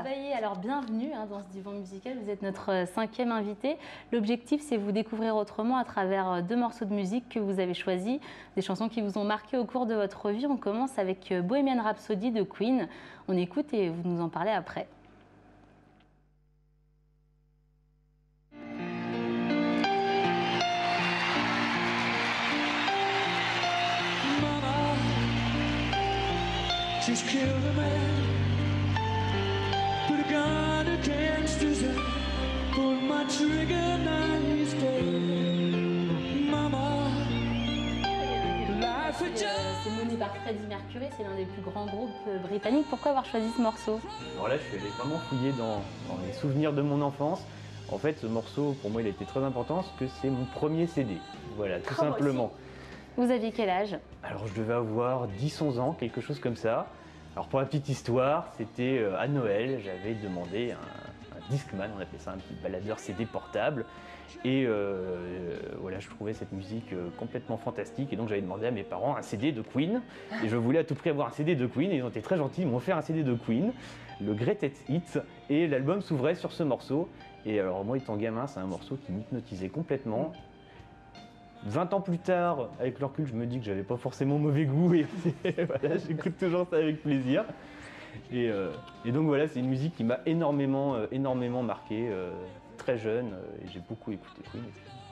Baillet, alors bienvenue dans ce divan musical, vous êtes notre 5e invité. L'objectif, c'est vous découvrir autrement à travers 2 morceaux de musique que vous avez choisis, des chansons qui vous ont marqué au cours de votre vie. On commence avec Bohemian Rhapsody de Queen. On écoute et vous nous en parlez après. She's killed a man, put a gun against his head, pulled my trigger, now he's dead. Mama, life is just... C'est mené par Freddie Mercury, c'est l'un des plus grands groupes britanniques. Pourquoi avoir choisi ce morceau? Alors là, je suis allé vraiment fouiller dans les souvenirs de mon enfance. En fait, ce morceau, pour moi, il a été très important parce que c'est mon premier CD. Voilà, tout simplement. Vous aviez quel âge? Alors je devais avoir 10-11 ans, quelque chose comme ça. Alors pour la petite histoire, c'était à Noël, j'avais demandé un Discman, on appelait ça un petit baladeur CD portable. Et voilà, je trouvais cette musique complètement fantastique et donc j'avais demandé à mes parents un CD de Queen. Et je voulais à tout prix avoir un CD de Queen et ils ont été très gentils, ils m'ont offert un CD de Queen, le Greatest Hits, et l'album s'ouvrait sur ce morceau. Et alors moi étant gamin, c'est un morceau qui m'hypnotisait complètement. 20 ans plus tard, avec le recul, je me dis que j'avais pas forcément mauvais goût et voilà, j'écoute toujours ça avec plaisir. Et donc voilà, c'est une musique qui m'a énormément marqué, très jeune, et j'ai beaucoup écouté Queen.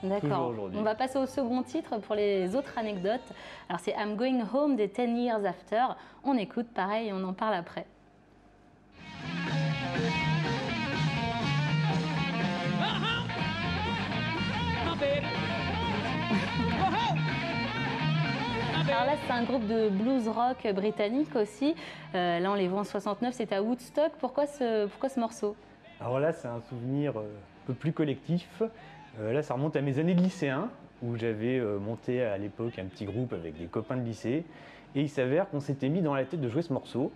D'accord. On va passer au second titre pour les autres anecdotes. Alors c'est I'm Going Home des 10 Years After. On écoute pareil et on en parle après. Alors là, c'est un groupe de blues rock britannique aussi. Là, on les voit en 69, c'est à Woodstock. Pourquoi ce morceau? Alors là, c'est un souvenir un peu plus collectif. Là, ça remonte à mes années de lycéen, où j'avais monté à l'époque un petit groupe avec des copains de lycée. Et il s'avère qu'on s'était mis dans la tête de jouer ce morceau.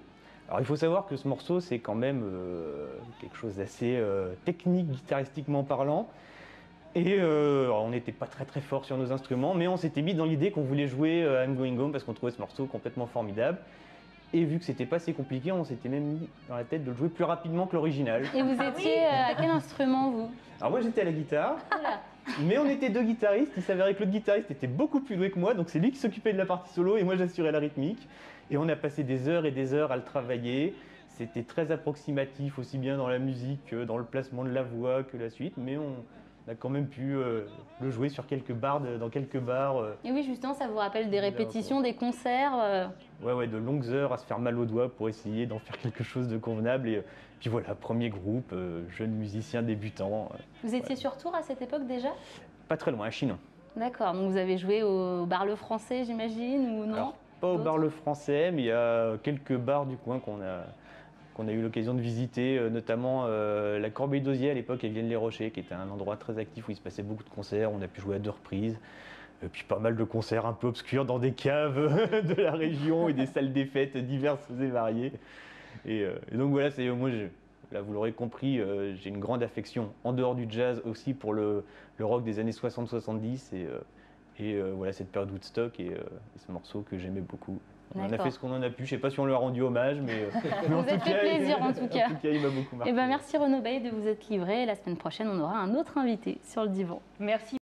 Alors il faut savoir que ce morceau, c'est quand même quelque chose d'assez technique, guitaristiquement parlant. Et on n'était pas très fort sur nos instruments, mais on s'était mis dans l'idée qu'on voulait jouer I'm Going Home parce qu'on trouvait ce morceau complètement formidable. Et vu que c'était pas assez compliqué, on s'était même mis dans la tête de le jouer plus rapidement que l'original. Et vous étiez à quel instrument, vous? Alors moi j'étais à la guitare, mais on était 2 guitaristes. Il s'avérait que l'autre guitariste était beaucoup plus doué que moi, donc c'est lui qui s'occupait de la partie solo et moi j'assurais la rythmique. Et on a passé des heures et des heures à le travailler. C'était très approximatif, aussi bien dans la musique que dans le placement de la voix que la suite, mais on a quand même pu le jouer sur quelques bars, dans quelques bars. Et oui, justement, ça vous rappelle des répétitions, des concerts Ouais, de longues heures à se faire mal aux doigts pour essayer d'en faire quelque chose de convenable. Et puis voilà, premier groupe, jeune musicien débutant. Vous étiez sur Tours à cette époque déjà? Pas très loin, à Chinon. D'accord, donc vous avez joué au bar Le Français, j'imagine, ou non? Alors, pas au bar Le Français, mais il y a quelques bars du coin qu'on a eu l'occasion de visiter, notamment la Corbeille d'Osier à l'époque et Vienne-les-Rochers, qui était un endroit très actif où il se passait beaucoup de concerts. On a pu jouer à 2 reprises, et puis pas mal de concerts un peu obscurs dans des caves de la région et des salles des fêtes diverses et variées. Et donc voilà, moi, là vous l'aurez compris, j'ai une grande affection en dehors du jazz aussi pour le rock des années 60-70 et voilà cette période Woodstock et ce morceau que j'aimais beaucoup. On a fait ce qu'on en a pu, je ne sais pas si on lui a rendu hommage, mais vous avez fait plaisir en tout cas. En tout cas, il m'a beaucoup marqué. Merci Renaud Baillet de vous être livré. La semaine prochaine, on aura un autre invité sur le divan. Merci.